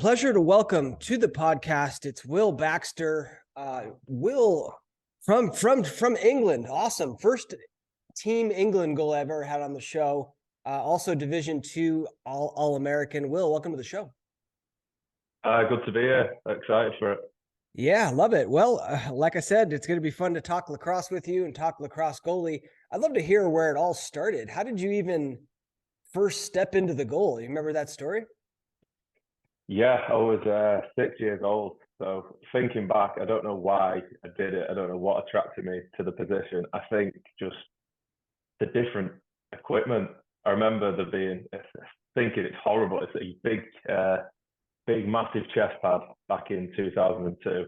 Pleasure to welcome to the podcast. It's Will Baxter. Will from England. Awesome. First Team England goal I ever had on the show. Also Division II All American. Will, welcome to the show. Good to be here. Excited for it. Yeah, love it. Well, like I said, it's going to be fun to talk lacrosse with you and talk lacrosse goalie. I'd love to hear where it all started. How did you even first step into the goal? You remember that story? Yeah, I was 6 years old. So thinking back, I don't know why I did it. I don't know what attracted me to the position. I think just the different equipment. I remember there being, thinking it's horrible. It's a big, massive chest pad back in 2002,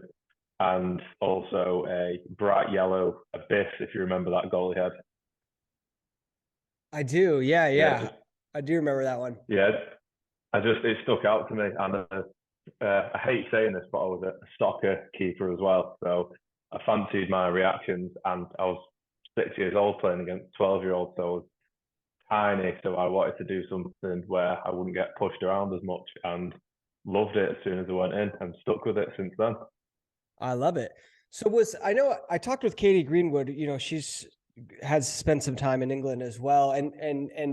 and also a bright yellow abyss, if you remember that goalie head. I do. Yeah. Yeah, I do remember that one. yeah. It stuck out to me, and I hate saying this, but I was a soccer keeper as well, so I fancied my reactions, and I was 6 years old playing against 12-year-olds, so I was tiny, so I wanted to do something where I wouldn't get pushed around as much, and loved it as soon as I went in, and stuck with it since then. I love it. I know I talked with Katie Greenwood, she's has spent some time in England as well.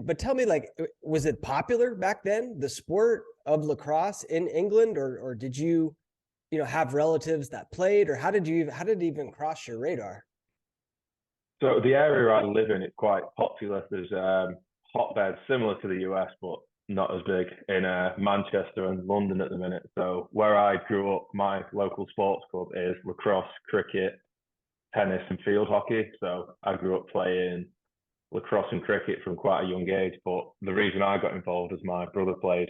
But tell me, like, was it popular back then, the sport of lacrosse in England, or did you, have relatives that played, or how did it even cross your radar? So the area I live in is quite popular. There's hotbeds similar to the US, but not as big in Manchester and London at the minute. So where I grew up, my local sports club is lacrosse, cricket, tennis, and field hockey. So I grew up playing lacrosse and cricket from quite a young age. But the reason I got involved is my brother played.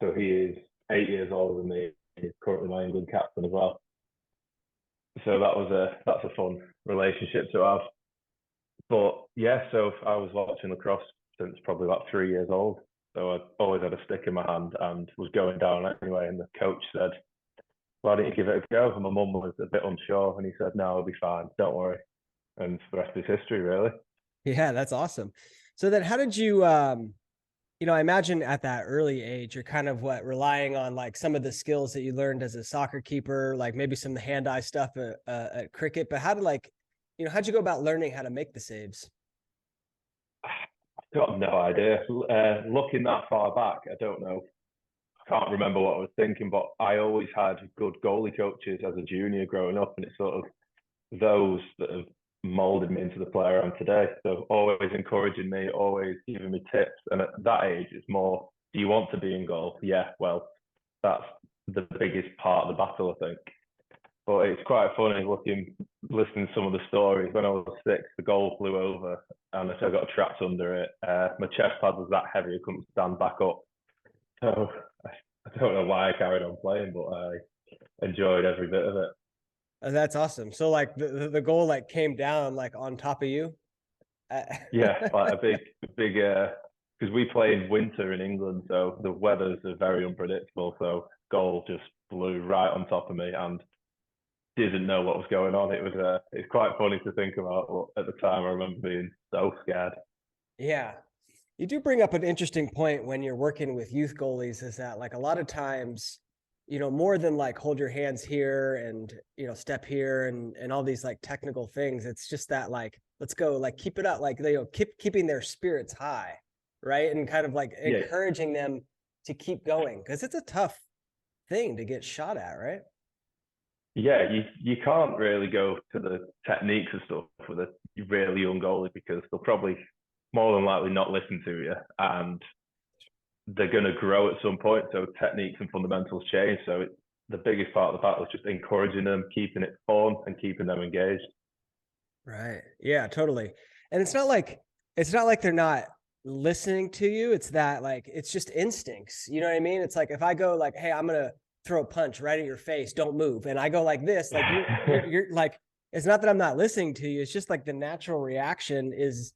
So he is 8 years older than me. He's currently my England captain as well. So that's a fun relationship to have. But yeah, so I was watching lacrosse since probably about 3 years old. So I always had a stick in my hand and was going down anyway. And the coach said, "Why don't you give it a go?" And my mum was a bit unsure, and he said, "No, I'll be fine. Don't worry." And the rest is history, really. Yeah, that's awesome. So then how did you, I imagine at that early age, you're kind of relying on like some of the skills that you learned as a soccer keeper, like maybe some of the hand-eye stuff at cricket, but how'd you go about learning how to make the saves? I've got no idea. Looking that far back, I don't know. I can't remember what I was thinking, but I always had good goalie coaches as a junior growing up, and it's sort of those that have molded me into the player I am today. So always encouraging me, always giving me tips. And at that age, it's more, do you want to be in goal? Yeah, well, that's the biggest part of the battle, I think. But it's quite funny listening to some of the stories. When I was 6, the goal flew over and I got trapped under it. My chest pad was that heavy, I couldn't stand back up. So I don't know why I carried on playing, but I enjoyed every bit of it. That's awesome. So like the goal like came down like on top of you. Yeah, like big, because we play in winter in England, so the weathers are very unpredictable. So goal just flew right on top of me and didn't know what was going on. It's quite funny to think about, but at the time I remember being so scared. Yeah. You do bring up an interesting point when you're working with youth goalies, is that like a lot of times, more than like hold your hands here and, step here and all these like technical things, it's just that like, let's go, like keep it up, like they keeping their spirits high, right? And kind of like Yeah, encouraging them to keep going, because it's a tough thing to get shot at, right? yeah, you can't really go to the techniques and stuff with a really young goalie because they'll probably more than likely not listen to you, and they're going to grow at some point. So techniques and fundamentals change. So the biggest part of the battle is just encouraging them, keeping it fun, and keeping them engaged. Right. Yeah, totally. And it's not like they're not listening to you. It's that like it's just instincts. You know what I mean? It's like if I go like, "Hey, I'm gonna throw a punch right at your face, don't move," and I go like this, like you're like, it's not that I'm not listening to you. It's just like the natural reaction is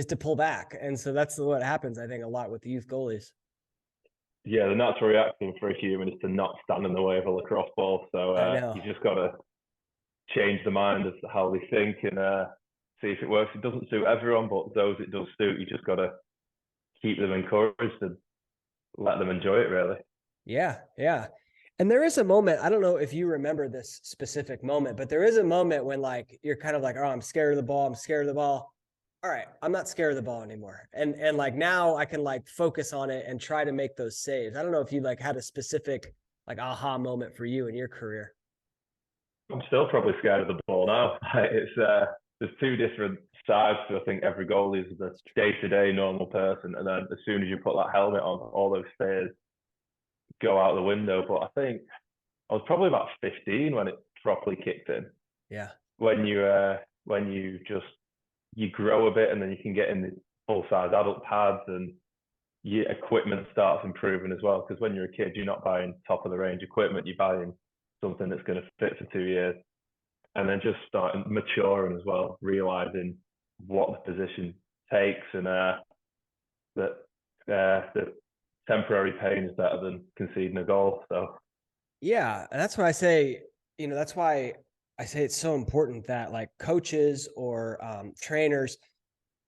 to pull back, and so that's what happens, I think, a lot with the youth goalies. Yeah, the natural reaction for a human is to not stand in the way of a lacrosse ball. So I know. you just got to change the mind as to how they think and see if it works. It doesn't suit everyone, but those it does suit, you just got to keep them encouraged and let them enjoy it, really. Yeah, yeah. And there is a moment, I don't know if you remember this specific moment, but there is a moment when like you're kind of like, oh, I'm scared of the ball, I'm scared of the ball. All right, I'm not scared of the ball anymore. And like now I can like focus on it and try to make those saves. I don't know if you like had a specific like aha moment for you in your career. I'm still probably scared of the ball now. It's there's two different sides to I think every goalie is the day-to-day normal person, and then as soon as you put that helmet on, all those fears go out the window. But I think I was probably about 15 when it properly kicked in. Yeah. When you just you grow a bit and then you can get in the full size adult pads and your equipment starts improving as well. Because when you're a kid, you're not buying top of the range equipment, you're buying something that's going to fit for 2 years. And then just starting maturing as well, realizing what the position takes and that the temporary pain is better than conceding a goal. So Yeah. And that's what I say, that's why I say it's so important that like coaches or trainers,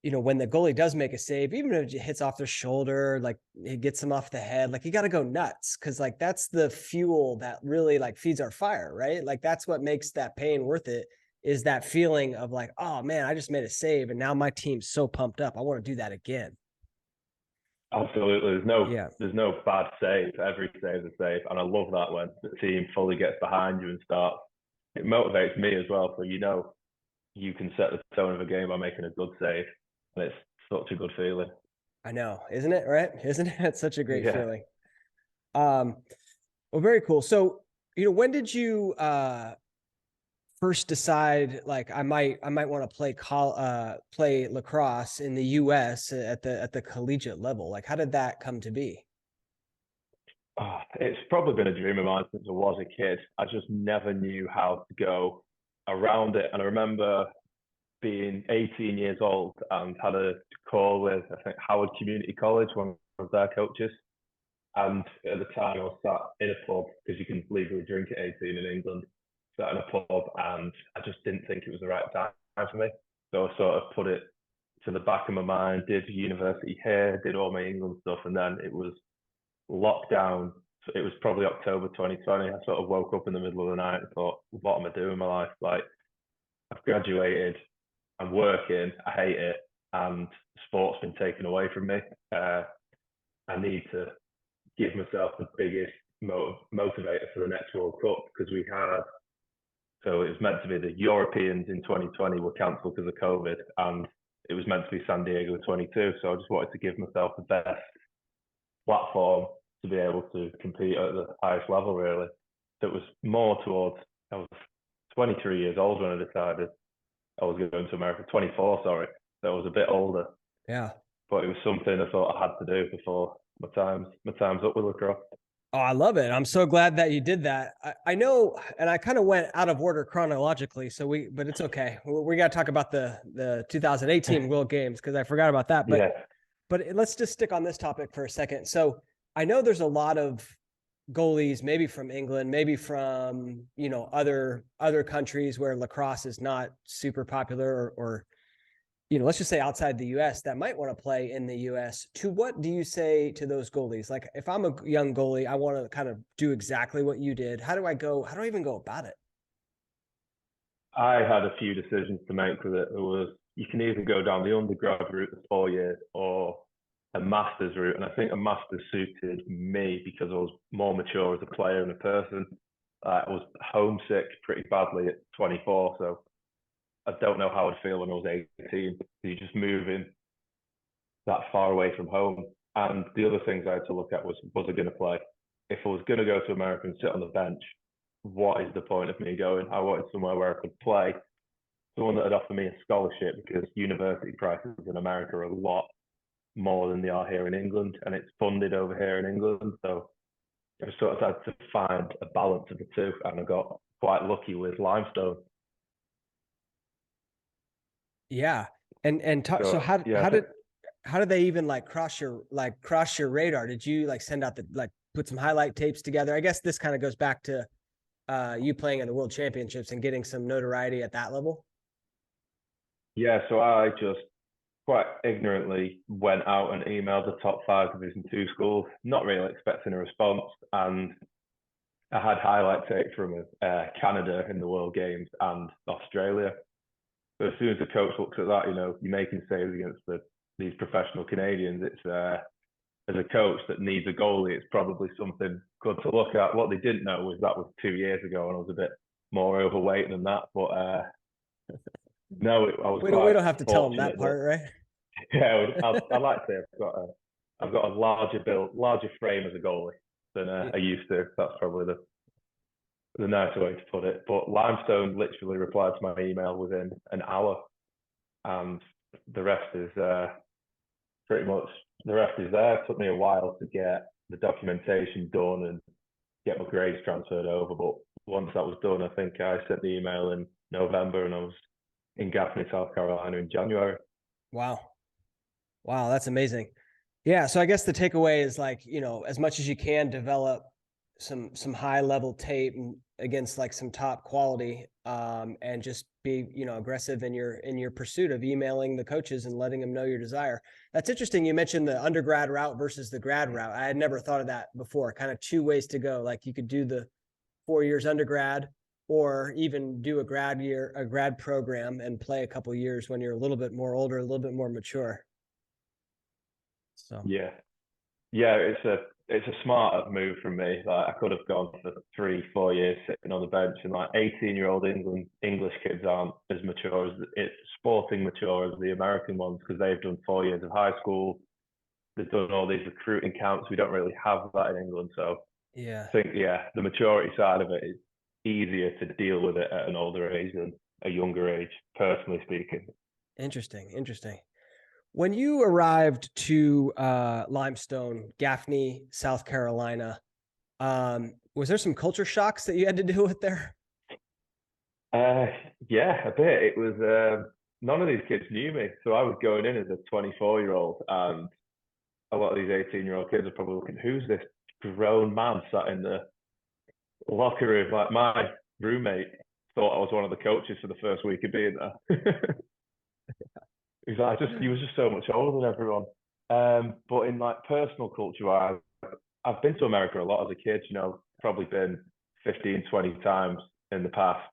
when the goalie does make a save, even if it hits off their shoulder, like it gets them off the head, like you got to go nuts. Cause like that's the fuel that really like feeds our fire, right? Like that's what makes that pain worth it, is that feeling of like, oh man, I just made a save and now my team's so pumped up. I want to do that again. absolutely, Yeah. there's no bad save. Every save is a save, and I love that when the team fully gets behind you and starts. It motivates me as well, so you can set the tone of a game by making a good save, and it's such a good feeling. I know. Isn't it? Right. Isn't it? It's such a great Yeah. feeling. Um, well, very cool. So, when did you first decide like I might want to play lacrosse in the US at the collegiate level? Like how did that come to be? It's probably been a dream of mine since I was a kid. I just never knew how to go around it. And I remember being 18 years old and had a call with, I think, Howard Community College, one of their coaches. And at the time, I was sat in a pub because you can legally drink at 18 in England, sat in a pub, and I just didn't think it was the right time for me. So I sort of put it to the back of my mind, did university here, did all my England stuff, and then it was lockdown. It was probably October 2020. I sort of woke up in the middle of the night and thought, what am I doing in my life? Like, I've graduated, I'm working, I hate it, and sport's been taken away from me. I need to give myself the biggest motivator for the next World Cup because we had, so it was meant to be the Europeans in 2020 were cancelled because of COVID, and it was meant to be San Diego 22. So I just wanted to give myself the best platform to be able to compete at the highest level, really. So it was more towards, I was 23 years old when I decided I was going to America, 24, sorry. So I was a bit older, Yeah. but it was something I thought I had to do before my time's up with lacrosse. Oh, I love it. I'm so glad that you did that. I know, and I kind of went out of order chronologically, but it's okay. We got to talk about the 2018 World Games because I forgot about that. But Yeah, let's just stick on this topic for a second. So I know there's a lot of goalies, maybe from England, maybe from other countries where lacrosse is not super popular, or let's just say outside the US that might want to play in the US. To what do you say to those goalies? Like if I'm a young goalie, I want to kind of do exactly what you did. How do I go? How do I even go about it? I had a few decisions to make with it. It was you can either go down the undergrad route, the 4 years, or a master's route. And I think a master's suited me because I was more mature as a player and a person. I was homesick pretty badly at 24, so I don't know how I'd feel when I was 18. You're just moving that far away from home. And the other things I had to look at was I going to play? If I was going to go to America and sit on the bench, what is the point of me going? I wanted somewhere where I could play, someone that would offer me a scholarship because university prices in America are a lot more than they are here in England, and it's funded over here in England. So I sort of had to find a balance of the two, and I got quite lucky with Limestone. Yeah. So So yeah, how did they even like cross your radar? Did you like send out the like put some highlight tapes together? I guess this kind of goes back to you playing in the World Championships and getting some notoriety at that level. yeah. So I just quite ignorantly went out and emailed the top five Division Two schools, not really expecting a response. And I had highlight tape from Canada in the World Games and Australia. So as soon as the coach looks at that, you're making saves against these professional Canadians. It's as a coach that needs a goalie, it's probably something good to look at. What they didn't know was that was 2 years ago, and I was a bit more overweight than that. But no, I was. We don't have to tell them that part, right? Yeah, I like to say I've got a larger build, larger frame as a goalie than I used to. That's probably the nicer way to put it. But Limestone literally replied to my email within an hour, and the rest is pretty much the rest is there. It took me a while to get the documentation done and get my grades transferred over, but once that was done, I think I sent the email in November, and I was in Gaffney, South Carolina in January. Wow, that's amazing. Yeah, so I guess the takeaway is like, as much as you can develop some high level tape against like some top quality, and just be, aggressive in your pursuit of emailing the coaches and letting them know your desire. That's interesting. You mentioned the undergrad route versus the grad route. I had never thought of that before. Kind of two ways to go. Like you could do the 4 years undergrad, or even do a grad program and play a couple years when you're a little bit more older, a little bit more mature. So yeah, it's a smarter move from me. Like I could have gone for 3-4 years sitting on the bench, and like 18-year-old English kids aren't as mature as sporting mature as the American ones, because they've done 4 years of high school. They've done all these recruiting camps. We don't really have that in England, so yeah, I think the maturity side of it is easier to deal with it at an older age than a younger age, personally speaking. interesting. When you arrived to Limestone, Gaffney, South Carolina, was there some culture shocks that you had to deal with there? Yeah, a bit. It was none of these kids knew me, so I was going in as a 24-year-old, and a lot of these 18-year-old kids are probably looking, "Who's this grown man sat in the locker room?" Like my roommate thought I was one of the coaches for the first week of being there. He's like, he was just so much older than everyone. But in like personal culture, I've been to America a lot as a kid. Probably been 15, 20 times in the past.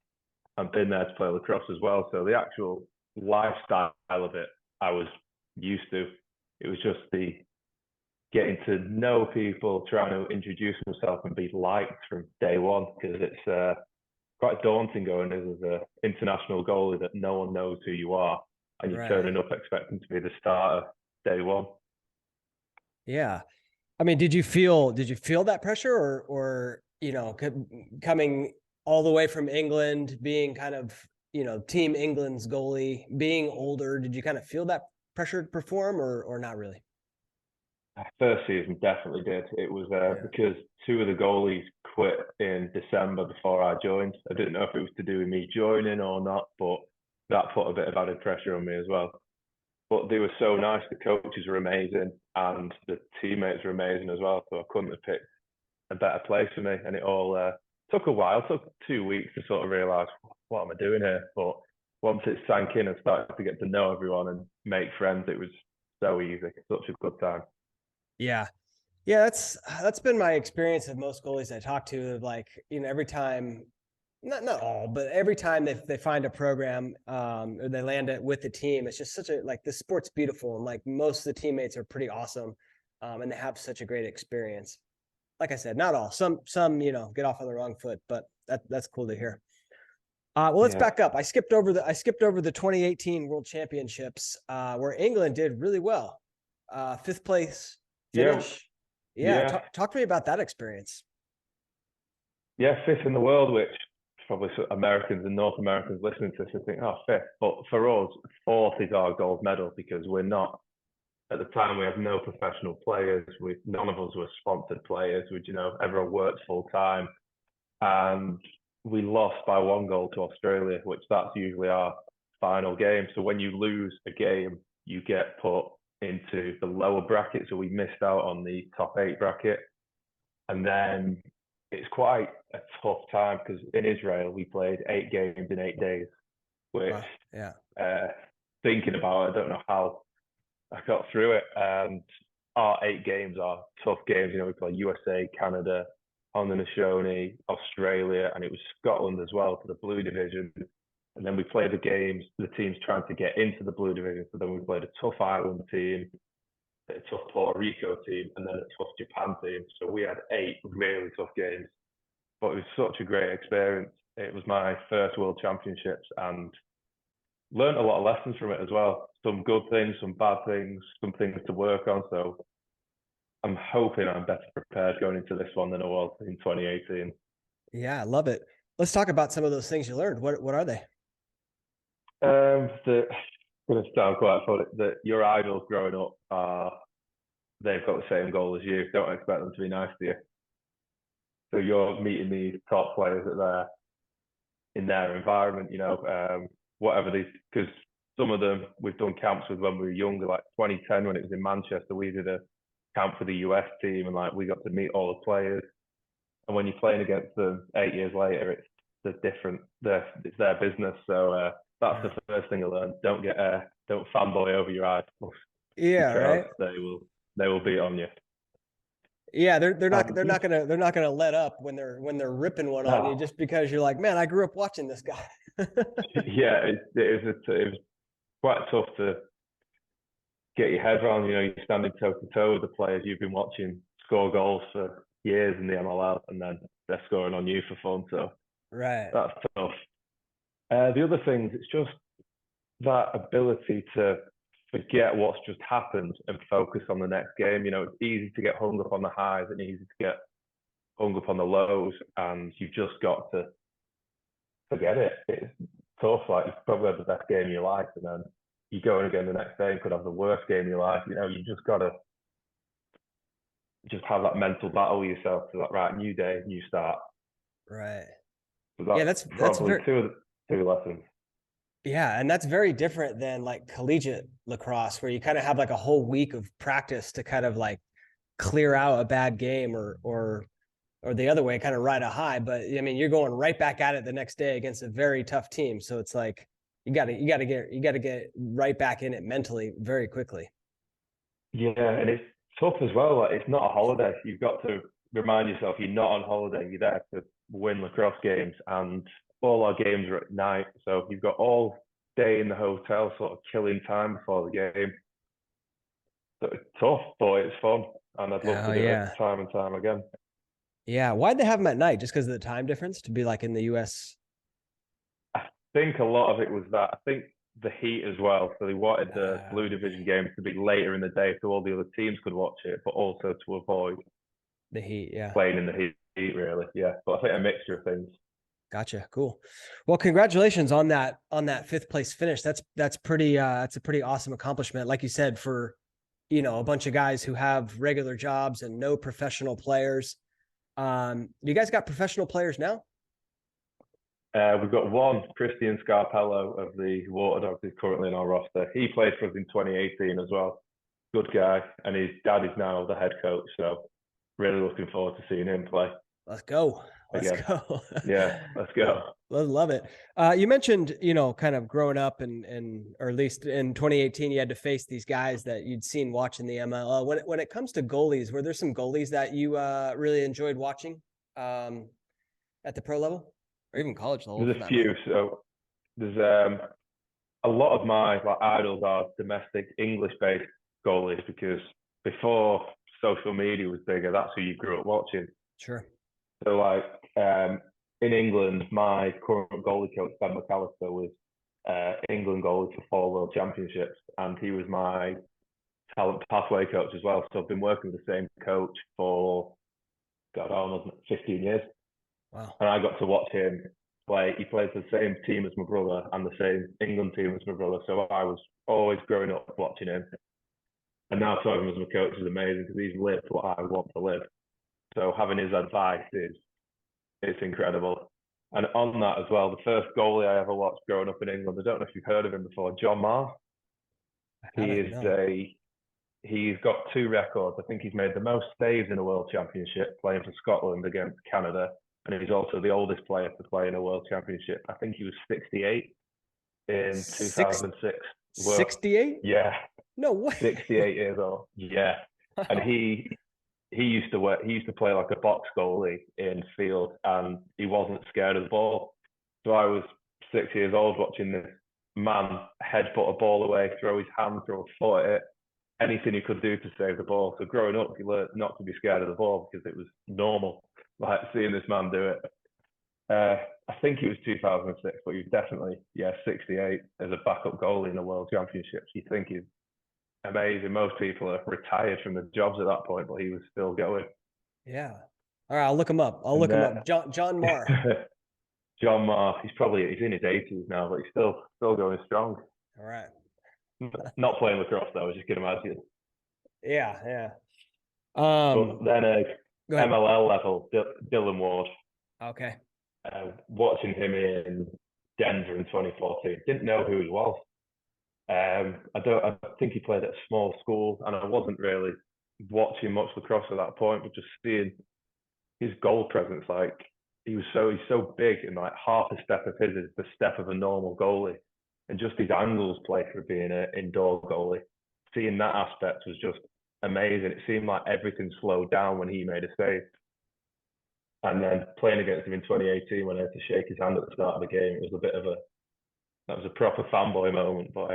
I've been there to play lacrosse as well. So the actual lifestyle of it, I was used to. It was just the getting to know people, trying to introduce myself and be liked from day one, because it's quite daunting going as an international goalie that no one knows who you are, and you're turning up expecting to be the starter day one. Yeah. I mean, did you feel that pressure, or coming all the way from England, being kind of, Team England's goalie, being older, did you kind of feel that pressure to perform, or not really? First season definitely did. It was because two of the goalies quit in December before I joined. I didn't know if it was to do with me joining or not, but that put a bit of added pressure on me as well. But they were so nice. The coaches were amazing, and the teammates were amazing as well. So I couldn't have picked a better place for me. And it all took a while. It took 2 weeks to sort of realise, what am I doing here? But once it sank in and started to get to know everyone and make friends, it was so easy. Such a good time. Yeah. That's been my experience of most goalies I talk to. Like, every time, not all, but every time they find a program, or they land it with the team, it's just such a, like, the sport's beautiful, and like most of the teammates are pretty awesome, and they have such a great experience. Like I said, not all. Some get off on the wrong foot, but that's cool to hear. Well, let's back up. I skipped over the 2018 World Championships, where England did really well. 5th place finish. Yeah. Talk to me about that experience. Yeah, 5th in the world, which probably Americans and North Americans listening to this think, oh, 5th. But for us, 4th is our gold medal, because we're not, at the time, we have no professional players. None of us were sponsored players. Everyone worked full time. And we lost by 1 goal to Australia, which that's usually our final game. So when you lose a game, you get put into the lower bracket. So we missed out on the top 8 bracket. And then it's quite a tough time, because in Israel, we played 8 games in 8 days, which, thinking about it, I don't know how I got through it, and our 8 games are tough games. You know, we play USA, Canada, Haudenosaunee, Australia, and it was Scotland as well for the Blue Division. And then we played the teams trying to get into the Blue Division. So then we played a tough Ireland team, a tough Puerto Rico team, and then a tough Japan team. So we had 8 really tough games, but it was such a great experience. It was my first World Championships, and learned a lot of lessons from it as well. Some good things, some bad things, some things to work on. So I'm hoping I'm better prepared going into this one than I was in 2018. Yeah, I love it. Let's talk about some of those things you learned. What are they? The going to sound quite funny that your idols growing up are they've got the same goal as you. Don't expect them to be nice to you. So you're meeting these top players that they're in their environment, you know, whatever these, because some of them we've done camps with when we were younger, like 2010 when it was in Manchester, we did a camp for the US team, and like we got to meet all the players. And when you're playing against them 8 years later, it's it's their business. So that's the first thing I learned. Don't fanboy over your idols. Yeah, right. They will beat on you. Yeah, they're not gonna let up when they're ripping one on you just because you're like, man, I grew up watching this guy. Yeah, it was quite tough to get your head around. You know, you're standing toe to toe with the players you've been watching score goals for years in the MLL, and then they're scoring on you for fun. So right, that's tough. The other things, it's just that ability to forget what's just happened and focus on the next game. You know, it's easy to get hung up on the highs and easy to get hung up on the lows, and you've just got to forget it. It's tough. Like, you've probably had the best game of your life, and then you go in again the next day and could have the worst game of your life. You know, you just got to just have that mental battle with yourself to like, right, new day, new start. right. So that's probably two lessons. Yeah, and that's very different than like collegiate lacrosse, where you kind of have like a whole week of practice to kind of like clear out a bad game or the other way, kind of ride a high. But I mean, you're going right back at it the next day against a very tough team. So it's like you got to get right back in it mentally very quickly. Yeah, and it's tough as well. Like, it's not a holiday. You've got to remind yourself you're not on holiday. You're there to win lacrosse games, and all our games are at night. So you've got all day in the hotel, sort of killing time before the game. So it's tough, but it's fun, and I'd love to do it time and time again. Yeah, why'd they have them at night? Just because of the time difference to be like in the US? I think a lot of it was that. I think the heat as well. So they wanted the Blue Division games to be later in the day so all the other teams could watch it, but also to avoid the heat, playing in the heat, really. Yeah, but I think a mixture of things. Gotcha. Cool. Well, congratulations on that 5th place finish. That's a pretty awesome accomplishment. Like you said, for a bunch of guys who have regular jobs and no professional players. You guys got professional players now? We've got one, Christian Scarpello of the Water Dogs, is currently in our roster. He played for us in 2018 as well. Good guy, and his dad is now the head coach. So really looking forward to seeing him play. Let's go. Let's go. Yeah, let's go. Love it. You mentioned, kind of growing up or at least in 2018, you had to face these guys that you'd seen watching the MLL. When it comes to goalies, were there some goalies that you really enjoyed watching at the pro level or even college level? There's a few. So there's a lot of my idols are domestic English-based goalies, because before social media was bigger, that's who you grew up watching. Sure. So in England, my current goalie coach, Ben McAllister, was England goalie for 4 World Championships, and he was my talent pathway coach as well. So I've been working with the same coach for, almost 15 years. Wow. And I got to watch him play. He plays the same team as my brother and the same England team as my brother. So I was always growing up watching him. And now to have him as my coach is amazing, because he's lived what I want to live. So having his advice it's incredible. And on that as well, the first goalie I ever watched growing up in England, I don't know if you've heard of him before, John Marr. He's got 2 records. I think he's made the most saves in a World Championship playing for Scotland against Canada. And he's also the oldest player to play in a World Championship. I think he was 68 in 2006. 68? Yeah. No way. 68 years old. Yeah. And he used to work. He used to play like a box goalie in field, and he wasn't scared of the ball. So I was 6 years old watching this man headbutt a ball away, throw his hand, throw a foot at it, anything he could do to save the ball. So growing up, he learned not to be scared of the ball because it was normal. Like seeing this man do it. I think it was 2006, but he was definitely 68 as a backup goalie in the World Championships. You think he's amazing. Most people are retired from the jobs at that point, but he was still going. Yeah. All right, I'll look him up. I'll And look him up. John Marr. John Marr, he's in his 80s now, but he's still going strong. All right. Not playing lacrosse though, as you can imagine. Yeah, yeah. But then Go ahead. MLL level, Dylan Ward. Okay. Watching him in Denver in 2014, didn't know who he was. I think he played at a small school, and I wasn't really watching much lacrosse at that point, but just seeing his goal presence, like he's so big, and like half a step of his is the step of a normal goalie, and just his angles play for being an indoor goalie. Seeing that aspect was just amazing. It seemed like everything slowed down when he made a save. And then playing against him in 2018, when I had to shake his hand at the start of the game, it was that was a proper fanboy moment. But I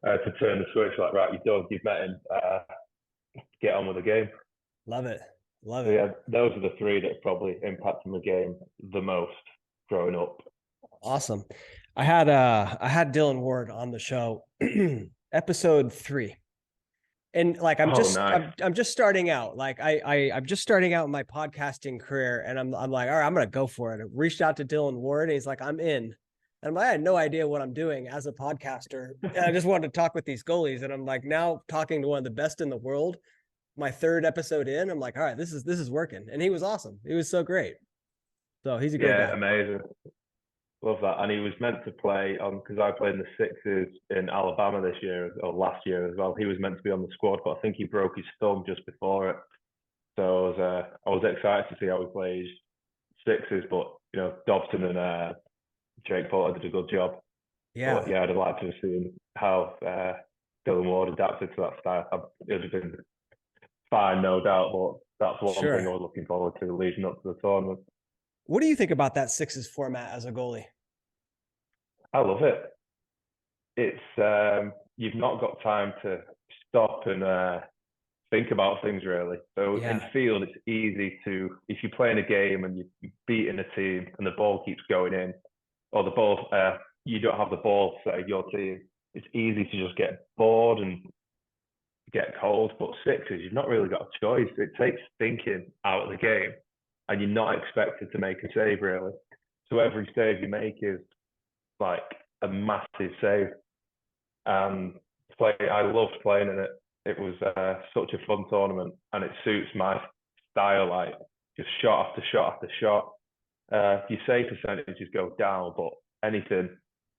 had to turn the switch, like, right, you've met him, get on with the game. Love it. So, yeah, those are the three that probably impacted the game the most growing up. Awesome. I had Dylan Ward on the show, episode 3. And like I'm just starting out. Like I'm just starting out in my podcasting career, and I'm like, all right, I'm gonna go for it. I reached out to Dylan Ward, and he's like, I'm in. And I'm like, I had no idea what I'm doing as a podcaster. And I just wanted to talk with these goalies, and I'm like, now talking to one of the best in the world. My 3rd episode in, I'm like, all right, this is working. And he was awesome. He was so great. So he's a great guy. Amazing. Love that. And he was meant to play on, because I played in the Sixers in Alabama this year or last year as well. He was meant to be on the squad, but I think he broke his thumb just before it. So I was excited to see how he plays Sixers, but Dobson and Jake Porter did a good job. Yeah. But yeah, I'd like to have seen how Dylan Ward adapted to that style. It would have been fine, no doubt, but that's one thing I was looking forward to leading up to the tournament. What do you think about that Sixes format as a goalie? I love it. It's you've not got time to stop and think about things really. So in field, it's easy to, if you're playing a game and you're beating a team and the ball keeps going in, or the ball you don't have the ball, say your team, it's easy to just get bored and get cold. But Sixes, you've not really got a choice. It takes thinking out of the game, and you're not expected to make a save really. So every save you make is like a massive save. I loved playing in it. It was such a fun tournament, and it suits my style, like just shot after shot after shot. Your save percentages go down, but anything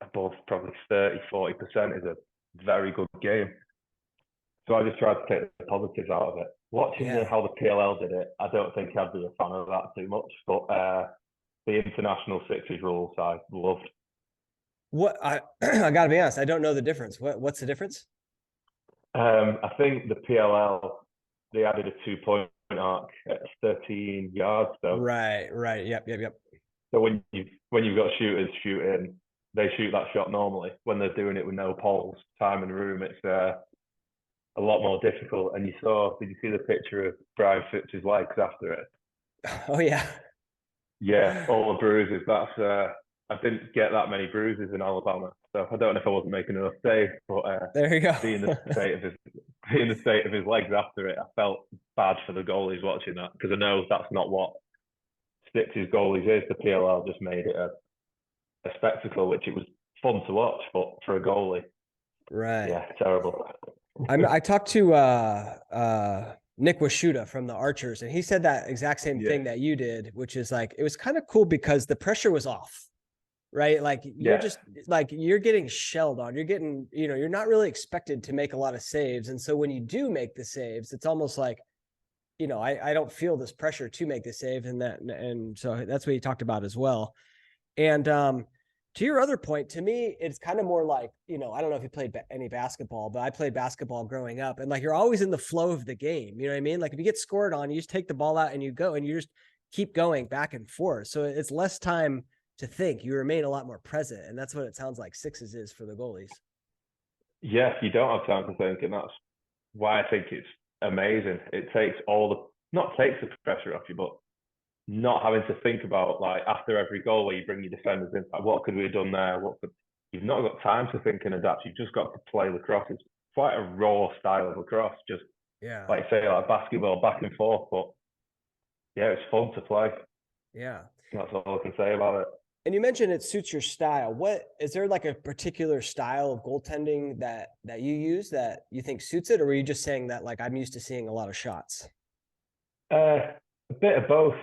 above probably 30-40% is a very good game. So I just tried to take the positives out of it. Watching how the PLL did it, I don't think I'd be a fan of that too much, but the international Sixes rules I loved. What I gotta be honest, I don't know the difference. What's the difference? I think the PLL, they added a 2-point arc at 13 yards. So right. Yep. So when you've got shooters shooting, they shoot that shot normally. When they're doing it with no poles, time and room, it's a lot more difficult. And did you see the picture of Brian Phipps's legs after it? Oh yeah. Yeah, all the bruises. I didn't get that many bruises in Alabama, so I don't know if I wasn't making enough saves. But there you go. Seeing the state of his legs after it, I felt bad for the goalies watching that, because I know that's not what Sixes goalies is. The PLL just made it a spectacle, which it was fun to watch, but for a goalie, right? Yeah, terrible. I talked to Nick Washuta from the Archers, and he said that exact same thing that you did, which is like, it was kind of cool because the pressure was off, right? Like you're just like, you're getting shelled on, you're getting, you're not really expected to make a lot of saves. And so when you do make the saves, it's almost like, I don't feel this pressure to make the save, and so that's what he talked about as well. And To your other point, to me, it's kind of more like, you know, I don't know if you played any basketball, but I played basketball growing up, and like you're always in the flow of the game. You know what I mean? Like if you get scored on, you just take the ball out and you go, and you just keep going back and forth. So it's less time to think. You remain a lot more present, and that's what it sounds like sixes is for the goalies. Yes, you don't have time to think, and that's why I think it's amazing. It takes all the not takes the pressure off you, but not having to think about like after every goal where you bring your defenders in, like what could we have done there? You've not got time to think and adapt. You've just got to play lacrosse. It's quite a raw style of lacrosse, just Yeah. like say like basketball back and forth. But yeah, it's fun to play. Yeah. That's all I can say about it. And you mentioned it suits your style. What is there like a particular style of goaltending that you use that you think suits it, or were you just saying that like I'm used to seeing a lot of shots? A bit of both.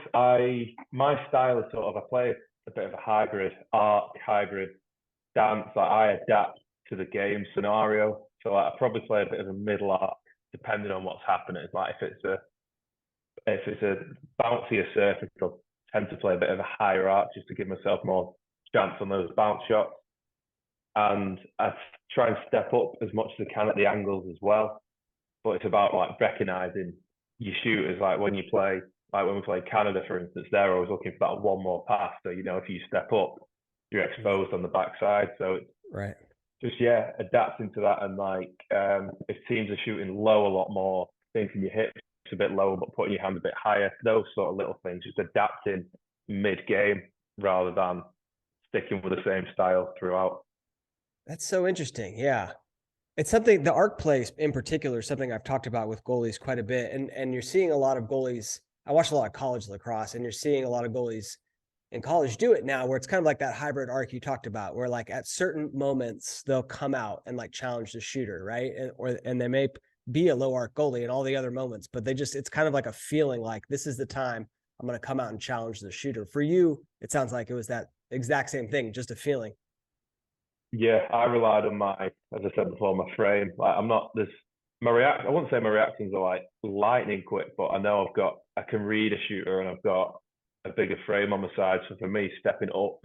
My style is sort of I play a bit of a hybrid arc, hybrid dance. Like I adapt to the game scenario. So like, I probably play a bit of a middle arc depending on what's happening. Like if it's a bouncier surface, I'll tend to play a bit of a higher arc just to give myself more chance on those bounce shots. And I try and step up as much as I can at the angles as well. But it's about like recognizing your shooters. Like when you play, like when we play Canada, for instance, they're always looking for that one more pass. So you know, if you step up, you're exposed on the backside. So it's Right. just adapting to that. And like if teams are shooting low a lot more, thinking your hips a bit lower but putting your hand a bit higher, those sort of little things, just adapting mid game rather than sticking with the same style throughout. That's so interesting. Yeah. It's something the arc play in particular is something I've talked about with goalies quite a bit. And you're seeing a lot of goalies. I watch a lot of college lacrosse, and you're seeing a lot of goalies in college do it now, where it's kind of like that hybrid arc you talked about, where like at certain moments they'll come out and like challenge the shooter, right? And they may be a low arc goalie in all the other moments, but it's kind of like a feeling like this is the time I'm going to come out and challenge the shooter. For you, it sounds like it was that exact same thing, just a feeling. Yeah, I relied on as I said before, my frame. Like I'm not this I wouldn't say my reactions are like lightning quick, but I know I can read a shooter and I've got a bigger frame on my side. So for me, stepping up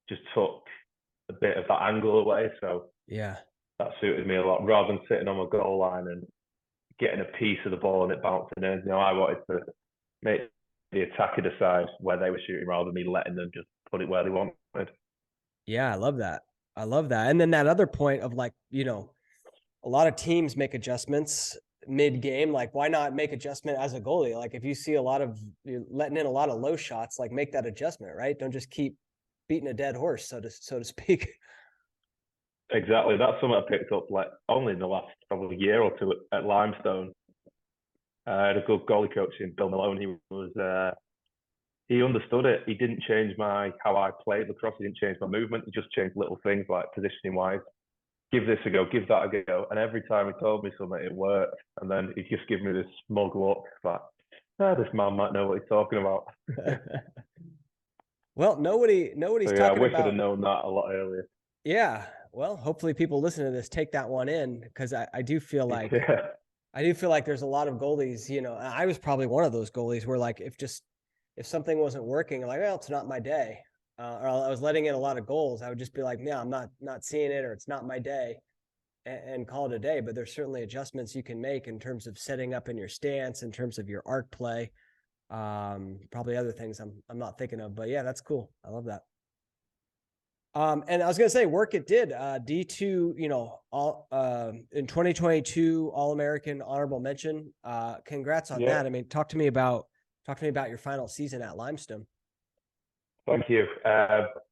just took a bit of that angle away. So Yeah. that suited me a lot rather than sitting on my goal line and getting a piece of the ball and it bouncing in. You know, I wanted to make the attacker decide where they were shooting rather than me letting them just put it where they wanted. Yeah, I love that. I love that. And then that other point of like, you know, a lot of teams make adjustments mid game. Like, why not make adjustment as a goalie? Like, if you see a lot of you're letting in a lot of low shots, like make that adjustment, right? Don't just keep beating a dead horse, so to speak. Exactly. That's something I picked up like only in the last probably year or two at Limestone. I had a good goalie coach in Bernlor. He understood it. He didn't change how I played lacrosse. He didn't change my movement. He just changed little things like positioning wise. Give this a go, give that a go. And every time he told me something, it worked. And then he just gave me this smug look like, this man might know what he's talking about. Well, nobody's So yeah, I talking wish I'd have about. known that a lot earlier. Yeah. Well, hopefully people listening to this take that one in, because I do feel like Yeah. I do feel like there's a lot of goalies, you know, I was probably one of those goalies where like if something wasn't working, I'm like, well, it's not my day. Or I was letting in a lot of goals. I would just be like, yeah, I'm not seeing it, or it's not my day, and call it a day. But there's certainly adjustments you can make in terms of setting up in your stance, in terms of your arc play. Probably other things I'm not thinking of, but yeah, that's cool. I love that. And I was gonna say, work it did. D2, you know, all in 2022 All-American honorable mention. Congrats on Yeah. that. I mean, talk to me about your final season at Limestone. Thank you.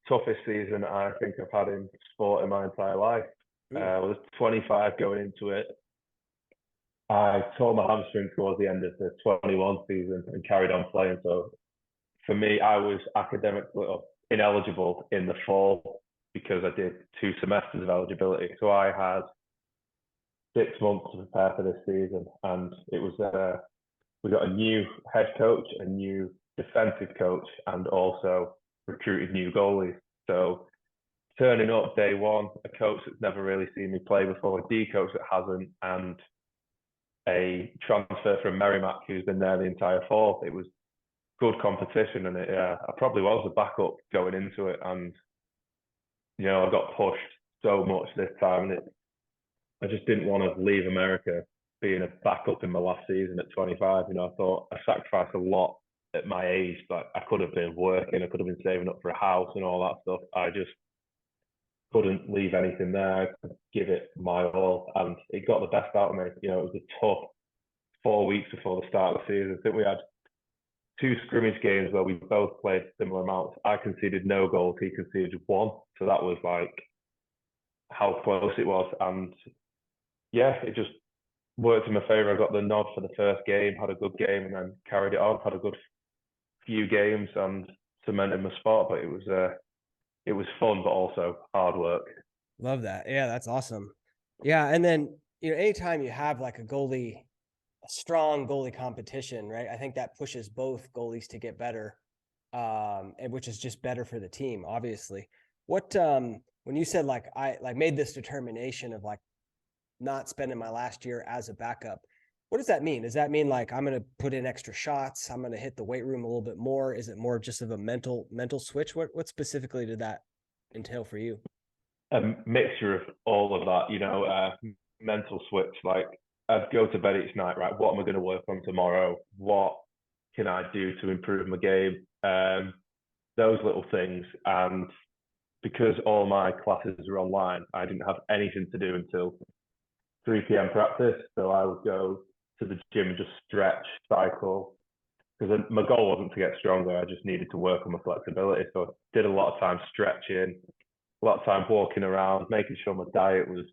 Toughest season I think I've had in sport in my entire life. I was 25 going into it. I tore my hamstring towards the end of the 21 season and carried on playing. So for me, I was academically ineligible in the fall because I did 2 semesters of eligibility. So I had 6 months to prepare for this season, and it was we got a new head coach, a new defensive coach, and also recruited new goalies. So turning up day one, a coach that's never really seen me play before, a D coach that hasn't, and a transfer from Merrimack who's been there the entire fall. It was good competition, and I probably was a backup going into it, and I got pushed so much this time, and I just didn't want to leave America being a backup in my last season at 25. I thought I sacrificed a lot at my age. Like I could have been working, I could have been saving up for a house and all that stuff. I just couldn't leave anything there. I could give it my all, and it got the best out of me. It was a tough 4 weeks before the start of the season. I think we had two scrimmage games where we both played similar amounts. I conceded no goals, he conceded one. So that was like how close it was. And yeah, it just worked in my favour. I got the nod for the first game, had a good game, and then carried it on, had a good few games and cemented my spot. But it was fun, but also hard work. Love that. Yeah, that's awesome. Yeah, and then anytime you have like a strong goalie competition, right? I think that pushes both goalies to get better, and which is just better for the team, obviously. What when you said like I made this determination of like not spending my last year as a backup, what does that mean? Does that mean like I'm going to put in extra shots? I'm going to hit the weight room a little bit more? Is it more just of a mental switch? What specifically did that entail for you? A mixture of all of that, mental switch. Like I'd go to bed each night, right? What am I going to work on tomorrow? What can I do to improve my game? Those little things. And because all my classes were online, I didn't have anything to do until 3 p.m. practice. So I would go to the gym and just stretch, cycle. Because my goal wasn't to get stronger. I just needed to work on my flexibility. So I did a lot of time stretching, a lot of time walking around, making sure my diet was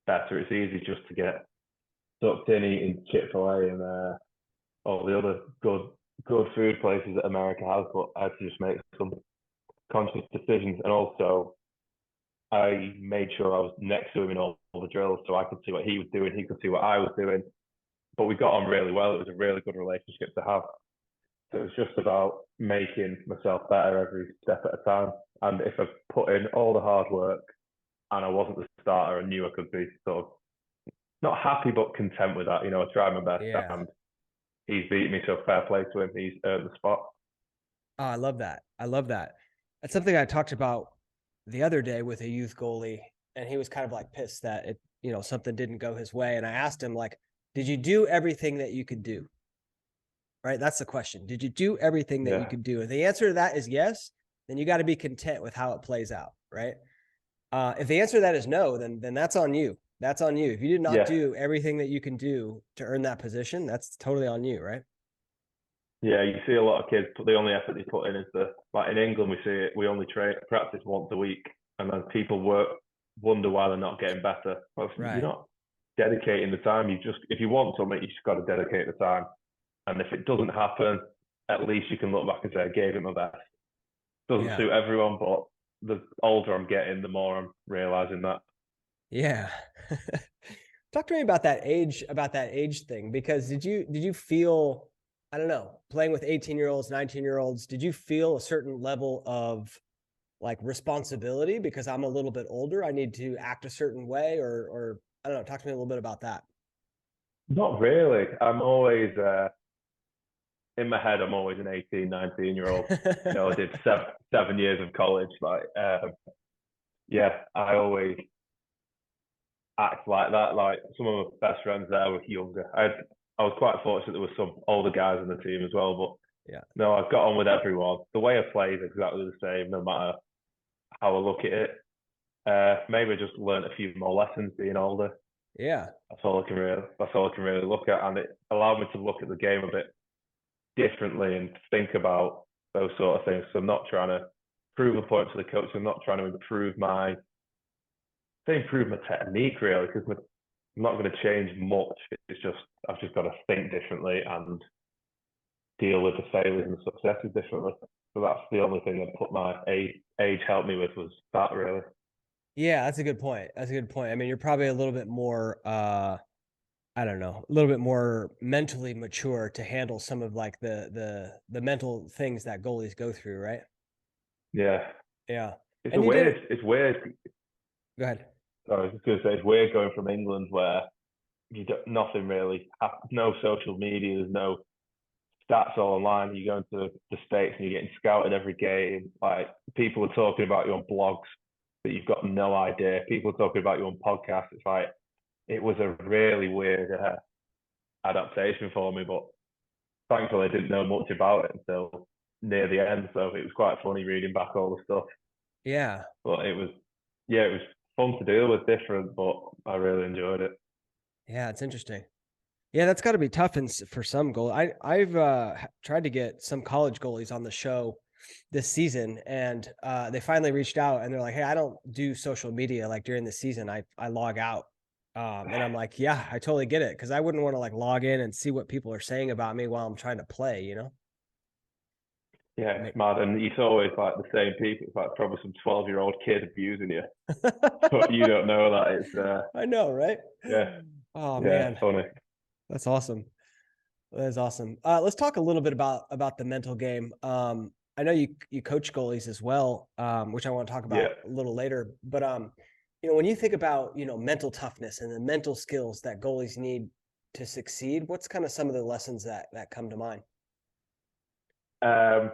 better. It's easy just to get sucked in eating Chick-fil-A and all the other good food places that America has, but I had to just make some conscious decisions. And also, I made sure I was next to him in all the drills so I could see what he was doing, he could see what I was doing. But we got on really well. It was a really good relationship to have. So it was just about making myself better every step at a time. And if I put in all the hard work and I wasn't the starter, I knew I could be sort of not happy but content with that. I tried my best, Yeah. and he's beat me, so fair play to him. He's earned the spot. Oh, I love that. I love that. That's something I talked about the other day with a youth goalie, and he was kind of like pissed that something didn't go his way. And I asked him like, did you do everything that you could do? Right? That's the question. Did you do everything that you could do? If the answer to that is yes, then you got to be content with how it plays out, right? If the answer to that is no, then that's on you. That's on you. If you did not do everything that you can do to earn that position, that's totally on you, right? Yeah, you see a lot of kids, but the only effort they put in is like in England, we see it, we only practice once a week, and then people wonder why they're not getting better. Well, Right. You're not dedicating the time. If you want something, you just got to dedicate the time. And if it doesn't happen, at least you can look back and say, I gave it my best. Doesn't suit everyone, but the older I'm getting, the more I'm realizing that. Yeah. Talk to me about that age thing, because did you feel, I don't know, playing with 18-year-olds, 19-year-olds, did you feel a certain level of like responsibility because I'm a little bit older, I need to act a certain way, or I don't know, talk to me a little bit about that. Not really. I'm always in my head, I'm always an 18, 19-year-old. I did 7 years of college. Like, I always act like that. Like some of my best friends there were younger. I was quite fortunate there were some older guys in the team as well. But no, I've got on with everyone. The way I play is exactly the same, no matter how I look at it. Maybe I just learned a few more lessons being older. Yeah, that's all I can really look at, and it allowed me to look at the game a bit differently and think about those sort of things. So I'm not trying to prove a point to the coach. I'm not trying to improve my technique really, because I'm not going to change much. It's just I've just got to think differently and deal with the failures and the successes differently. So that's the only thing that put my age helped me with, was that really. Yeah, that's a good point. I mean, you're probably a little bit more I don't know, a little bit more mentally mature to handle some of like the mental things that goalies go through, right? Yeah. Yeah. It's weird. Go ahead. Sorry, I was just going to say, it's weird going from England where nothing really, no social media, there's no stats all online. You go into the States and you're getting scouted every game. Like people are talking about you on blogs that you've got no idea. People talking about you on podcasts. It's like it was a really weird adaptation for me, but thankfully I didn't know much about it until near the end. So it was quite funny reading back all the stuff. Yeah. But it was fun to deal with, different, but I really enjoyed it. Yeah. It's interesting. Yeah, that's got to be tough for some goal. I've tried to get some college goalies on the show this season, and they finally reached out and they're like, "Hey, I don't do social media like during the season. I log out." And I'm like, "Yeah, I totally get it because I wouldn't want to like log in and see what people are saying about me while I'm trying to play, you know?" Yeah, it's mad. And it's always like the same people. It's like probably some 12-year-old kid abusing you, but you don't know that. It's I know, right? yeah, Oh yeah, man, it's funny. that's awesome. That's awesome. Let's talk a little bit about the mental game. I know you coach goalies as well, which I want to talk Yeah. about a little later. But when you think about mental toughness and the mental skills that goalies need to succeed, what's kind of some of the lessons that come to mind? Um,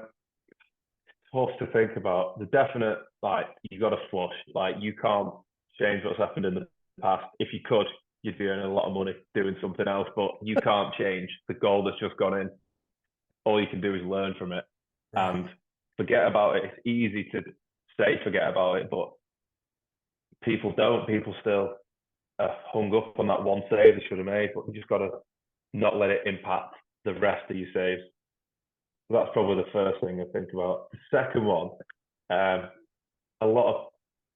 Tough to think about. The definite, like, you got to flush. Like, you can't change what's happened in the past. If you could, you'd be earning a lot of money doing something else, but you can't change the goal that's just gone in. All you can do is learn from it Right. and forget about it. It's easy to say forget about it, but people don't. People still are hung up on that one save they should have made, but you just got to not let it impact the rest of your saves. So that's probably the first thing I think about. The second one, um, a lot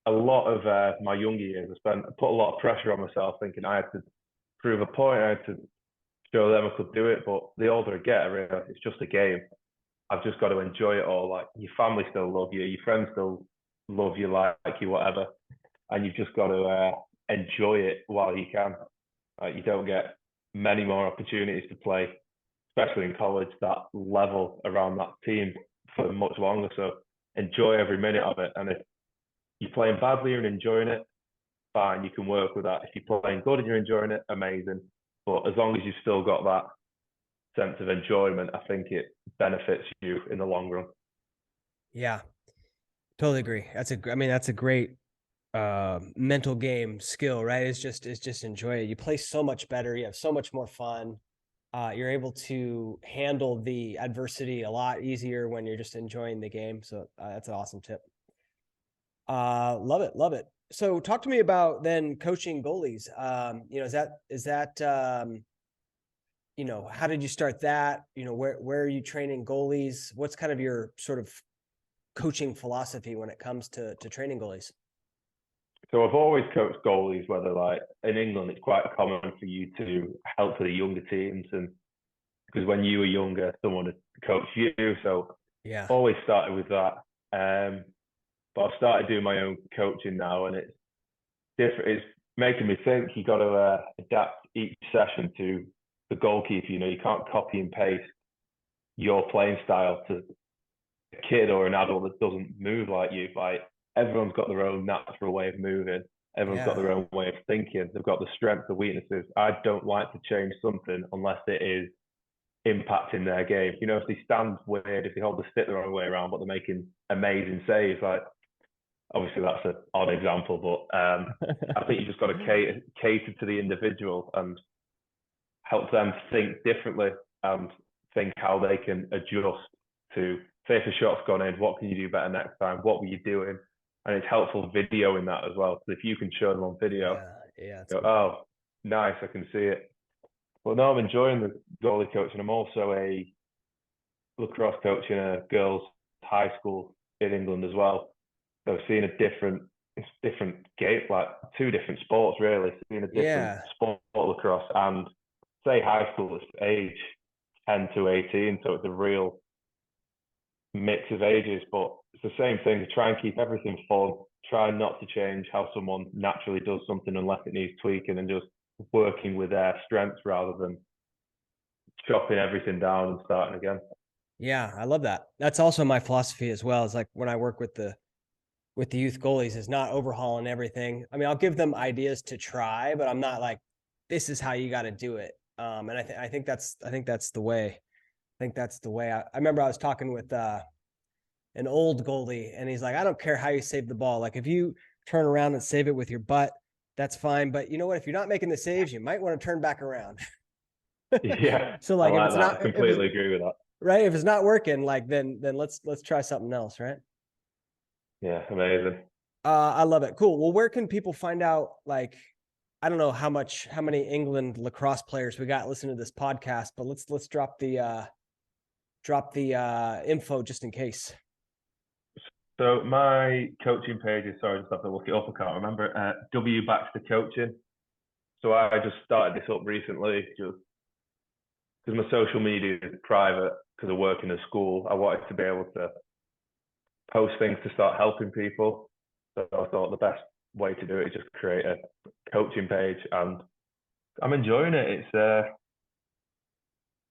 of my younger years, I put a lot of pressure on myself, thinking I had to prove a point, I had to show them I could do it. But the older I get, I realize it's just a game. I've just got to enjoy it all. Like, your family still love you, your friends still love you, like you, whatever, and you've just got to enjoy it while you can. You don't get many more opportunities to play, especially in college, that level around that team for much longer. So enjoy every minute of it. And if you're playing badly and enjoying it, fine, you can work with that. If you're playing good and you're enjoying it, amazing. But as long as you've still got that sense of enjoyment, I think it benefits you in the long run. Yeah, totally agree. That's a great mental game skill, right? It's just enjoy it. You play so much better. You have so much more fun. You're able to handle the adversity a lot easier when you're just enjoying the game. So that's an awesome tip. Love it, love it. So talk to me about then coaching goalies. How did you start that? Where are you training goalies? What's kind of your sort of coaching philosophy when it comes to training goalies? So I've always coached goalies, whether like in England, it's quite common for you to help for the younger teams. And because when you were younger, someone had coached you. So Yeah. always started with that. But I've started doing my own coaching now, and it's different. It's making me think you got to adapt each session to the goalkeeper. You can't copy and paste your playing style to a kid or an adult that doesn't move like you. Like, everyone's got their own natural way of moving. Everyone's got Yeah. their own way of thinking. They've got the strengths and weaknesses. I don't like to change something unless it is impacting their game. If they stand weird, if they hold the stick the wrong way around, but they're making amazing saves, like, obviously that's an odd example, but I think you just got to cater to the individual and help them think differently and think how they can adjust to, say, if a shot's gone in, what can you do better next time? What were you doing? And it's helpful videoing that as well. So if you can show them on video, Yeah. Yeah. It's go, good. oh, nice, I can see it. Well, now I'm enjoying the goalie coach, and I'm also a lacrosse coach in a girls' high school in England as well. So seeing it's different game, like two different sports really. Seeing a different Yeah. sport, lacrosse, and say high school is age 10 to 18, so it's a real mix of ages, but it's the same thing. To try and keep everything fun, try not to change how someone naturally does something unless it needs tweaking, and just working with their strengths rather than chopping everything down and starting again. Yeah. I love that. That's also my philosophy as well. Is like when I work with the youth goalies is not overhauling everything. I mean, I'll give them ideas to try, but I'm not like, this is how you got to do it. And I think that's the way. I think that's the way. I remember I was talking with an old goalie, and he's like, I don't care how you save the ball. Like if you turn around and save it with your butt, that's fine. But you know what? If you're not making the saves, you might want to turn back around. Yeah, So I like if like it's that. I not, if it's completely agree with that. right, if it's not working, like then let's try something else, right? Yeah, amazing. I love it. Cool. Well, where can people find out? Like, I don't know how many England lacrosse players we got listening to this podcast, but let's drop the info just in case. So my coaching page is, sorry, I just have to look it up. I can't remember. W Baxter Coaching. So I just started this up recently, just because my social media is private because I work in a school. I wanted to be able to post things to start helping people. So I thought the best way to do it is just create a coaching page, and I'm enjoying it. And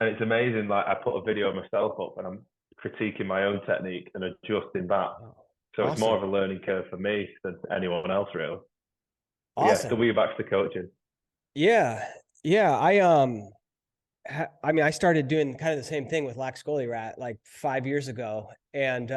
it's amazing. Like I put a video of myself up, and I'm critiquing my own technique and adjusting that. Oh, So it's more awesome. of a learning curve for me than anyone else, really. But yeah, Awesome. W Baxter Coaching. Yeah. Yeah. I mean, I started doing kind of the same thing with Lax Goalie Rat like 5 years ago, and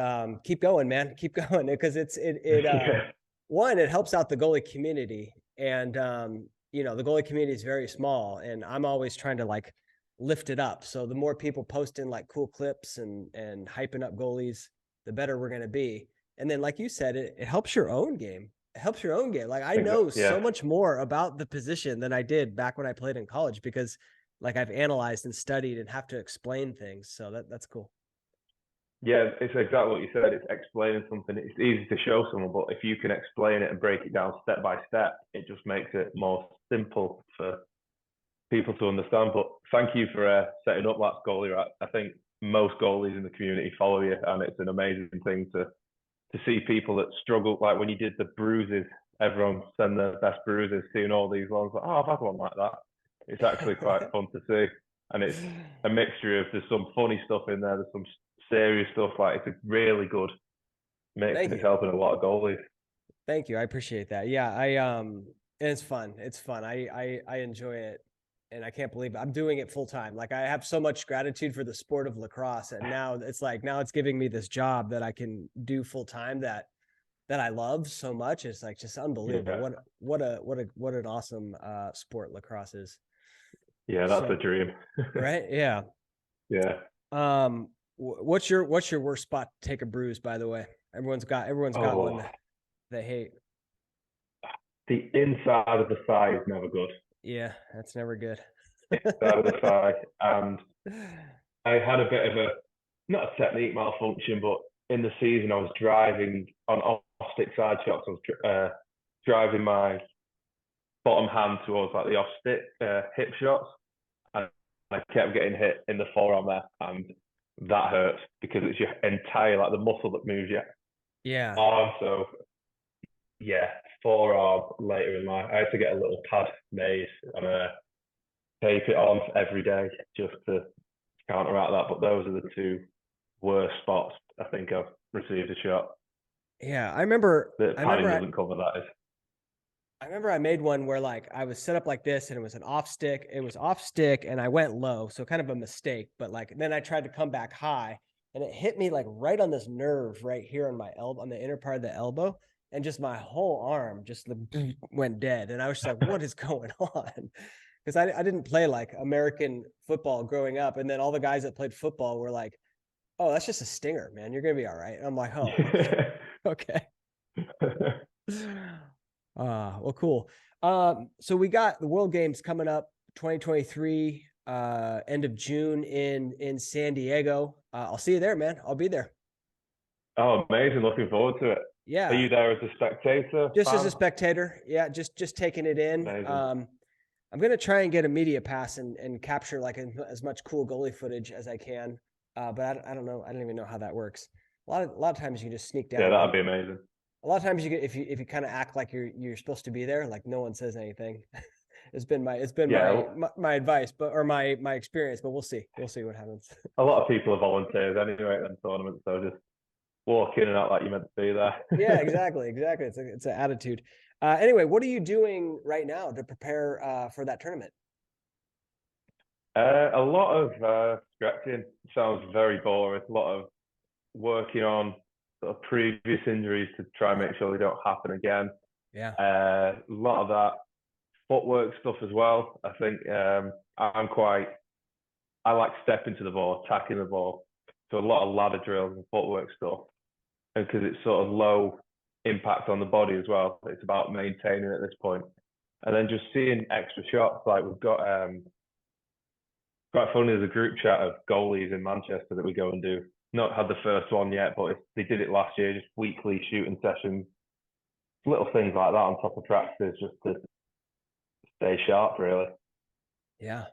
keep going, man, keep going, because Yeah, one, it helps out the goalie community, and the goalie community is very small, and I'm always trying to like lift it up. So the more people posting like cool clips and hyping up goalies, the better we're gonna be. And then, like you said, it helps your own game. It helps your own game. Like I know exactly. so Yeah, much more about the position than I did back when I played in college because like I've analyzed and studied and have to explain things. So that's cool. yeah, it's exactly what you said. It's explaining something. It's easy to show someone, but if you can explain it and break it down step by step, it just makes it more simple for people to understand. But thank you for setting up that goalie rat. I think most goalies in the community follow you, and it's an amazing thing to see people that struggle. Like when you did the bruises, everyone send their best bruises, seeing all these ones. Like, oh, I've had one like that. It's actually quite fun to see, and it's a mixture of there's some funny stuff in there, there's some serious stuff. Like it's a really good mix, Thank and it's you. helping a lot of goalies. Thank you. I appreciate that. Yeah, it's fun. It's fun. I enjoy it, and I can't believe it. I'm doing it full time. Like I have so much gratitude for the sport of lacrosse, and now it's giving me this job that I can do full time that I love so much. It's like just unbelievable. Yeah, What an awesome sport lacrosse is. yeah, that's a So, dream. right? Yeah. Yeah. What's your worst spot to take a bruise, by the way? Everyone's got one Oh, that they hate. the inside of the thigh is never good. Yeah, that's never good. Inside of the thigh, and I had a bit of a not a technique malfunction, but in the season I was driving on off stick side shots. I was driving my bottom hand towards like the off stick hip shots, and I kept getting hit in the forearm there, and that hurts because it's your entire like the muscle that moves your Yeah. arm. So yeah, forearm later in life, I had to get a little pad made and tape it on every day just to counteract that. But those are the two worst spots I think I've received a shot. Yeah. The I remember padding I, doesn't cover that. Is I remember I made one where like I was set up like this and it was an off stick. It was off stick and I went low. So kind of a mistake. But like then I tried to come back high and it hit me like right on this nerve right here on my elbow, on the inner part of the elbow. And just my whole arm just went dead. And I was just like, what is going on? Because I didn't play like American football growing up. And then all the guys that played football were like, oh, that's just a stinger, man. You're going to be all right. And I'm like, oh, okay. Okay. Well, cool. So we got the World Games coming up 2023, end of June in San Diego. I'll see you there, man. I'll be there. oh, amazing! Looking forward to it. Are Yeah, you there as a spectator just as a fan? spectator. Yeah, just taking it in. Amazing. I'm gonna try and get a media pass and capture like as much cool goalie footage as I can. But I don't know. I don't even know how that works. A lot of times you can just sneak Yeah, down. that'd be amazing. A lot of times you get if you kind of act like you're supposed to be there, like no one says anything. Yeah, my advice, but or my experience, but we'll see what happens. a lot of people are volunteers anyway at them tournaments, so just walk in and out like you're meant to be there. Yeah, exactly. It's an attitude. Anyway, what are you doing right now to prepare for that tournament? A lot of stretching. Sounds very boring. A lot of working on sort of previous injuries to try and make sure they don't happen again. Yeah. A lot of that footwork stuff as well. I think I like stepping to the ball, attacking the ball. So a lot of ladder drills and footwork stuff. And because it's sort of low impact on the body as well, it's about maintaining at this point. And then just seeing extra shots. Like we've got quite funny, there's a group chat of goalies in Manchester that we go and do. Not had the first one yet, but they did it last year, just weekly shooting sessions, little things like that on top of practice, just to stay sharp, really. Yeah.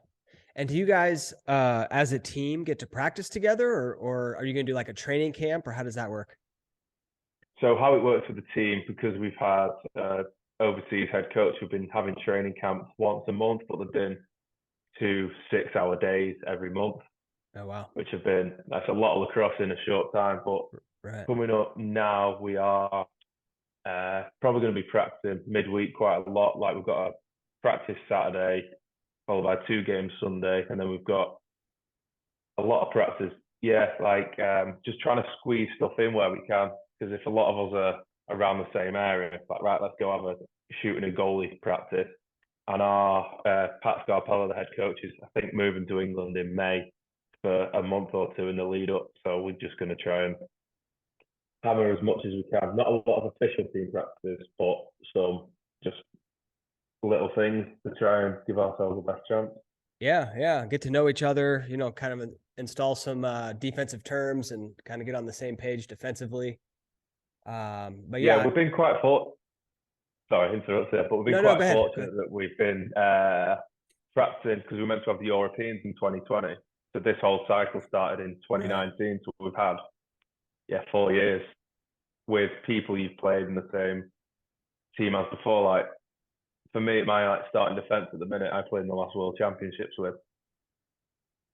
And do you guys, as a team, get to practice together, or are you going to do like a training camp, or how does that work? So how it works with the team, because we've had overseas head coach who've been having training camps once a month, but they've been 2 6-hour days every month, Oh, wow. which that's a lot of lacrosse in a short time. But Right. coming up now, we are probably going to be practicing midweek quite a lot. Like we've got a practice Saturday, followed by 2 games Sunday, and then we've got a lot of practice. Yeah, like just trying to squeeze stuff in where we can, because if a lot of us are around the same area, it's like, right, let's go have a shooting a goalie practice. And our Pat Scarpella, the head coach, is I think moving to England in May for a month or two in the lead up. So we're just going to try and hammer as much as we can. Not a lot of official team practices, but some just little things to try and give ourselves the best chance. Yeah, yeah. Get to know each other, kind of install some defensive terms and kind of get on the same page defensively. But Yeah, yeah, we've been quite fortunate. Sorry, interrupt there, but we've been no, quite go ahead. Go fortunate ahead. that we've been practicing because we were meant to have the Europeans in 2020. So this whole cycle started in Right. 2019. So we've had 4 years with people you've played in the same team as before. Like for me, my starting defense at the minute, I played in the last World Championships with,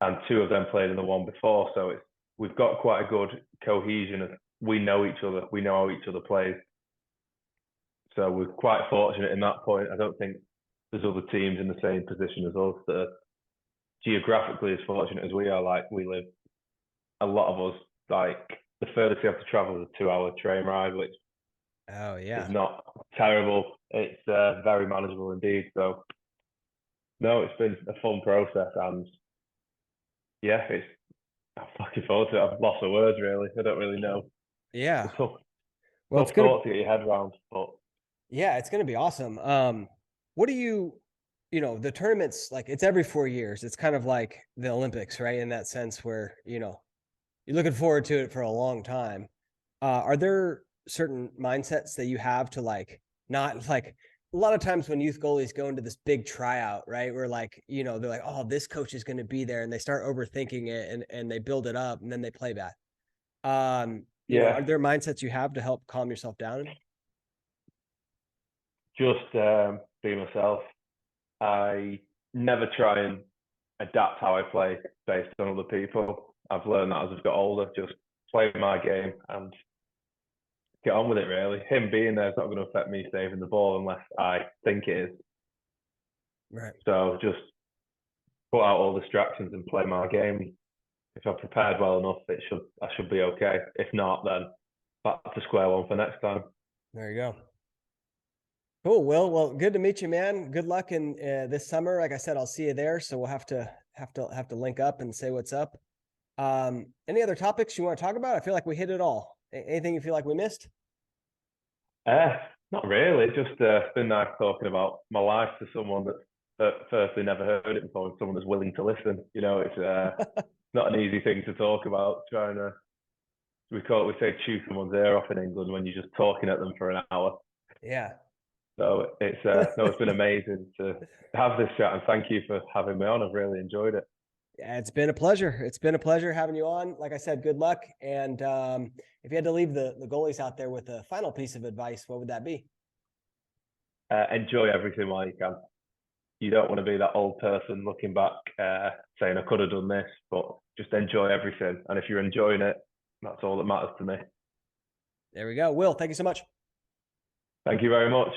and 2 of them played in the one before. So we've got quite a good cohesion of we know each other, we know how each other plays. So we're quite fortunate in that point. I don't think there's other teams in the same position as us that are geographically as fortunate as we are. Like we live, a lot of us, like the furthest we have to travel is a 2-hour train ride, which Oh, is yeah. not terrible. It's very manageable indeed. So no, it's been a fun process, and yeah, I'm looking forward to it. I've lost the words really. I don't really know. Yeah. It's tough, Well, tough thought to get your head around, but yeah, it's going to be awesome. What do the tournaments, like it's every 4 years. It's kind of like the Olympics, right? In that sense where, you're looking forward to it for a long time. Are there certain mindsets that you have to like not like a lot of times when youth goalies go into this big tryout, right? Where like, they're like, oh, this coach is going to be there and they start overthinking it and they build it up and then they play bad. Are yeah, there mindsets you have to help calm yourself down? just be myself. I never try and adapt how I play based on other people. I've learned that as I've got older. Just play my game and get on with it. Really, him being there is not going to affect me saving the ball unless I think it is. Right. So just put out all distractions and play my game. If I've prepared well enough, I should be okay. If not, then back to square one for next time. There you go. Cool. Well, good to meet you, man. Good luck in this summer. Like I said, I'll see you there. So we'll have to link up and say what's up. Any other topics you want to talk about? I feel like we hit it all. Anything you feel like we missed? Uh, Not really. Just been nice talking about my life to someone that firstly never heard it before, and someone that's willing to listen. It's not an easy thing to talk about. Trying to we say chew someone's ear off in England when you're just talking at them for an hour. Yeah. So it's no, it's been amazing to have this chat, and thank you for having me on. I've really enjoyed it. Yeah, it's been a pleasure. It's been a pleasure having you on. Like I said, good luck. And if you had to leave the goalies out there with a final piece of advice, what would that be? Enjoy everything while you can. You don't want to be that old person looking back, saying I could have done this, but just enjoy everything. And if you're enjoying it, that's all that matters to me. There we go. Will, thank you so much. Thank you very much.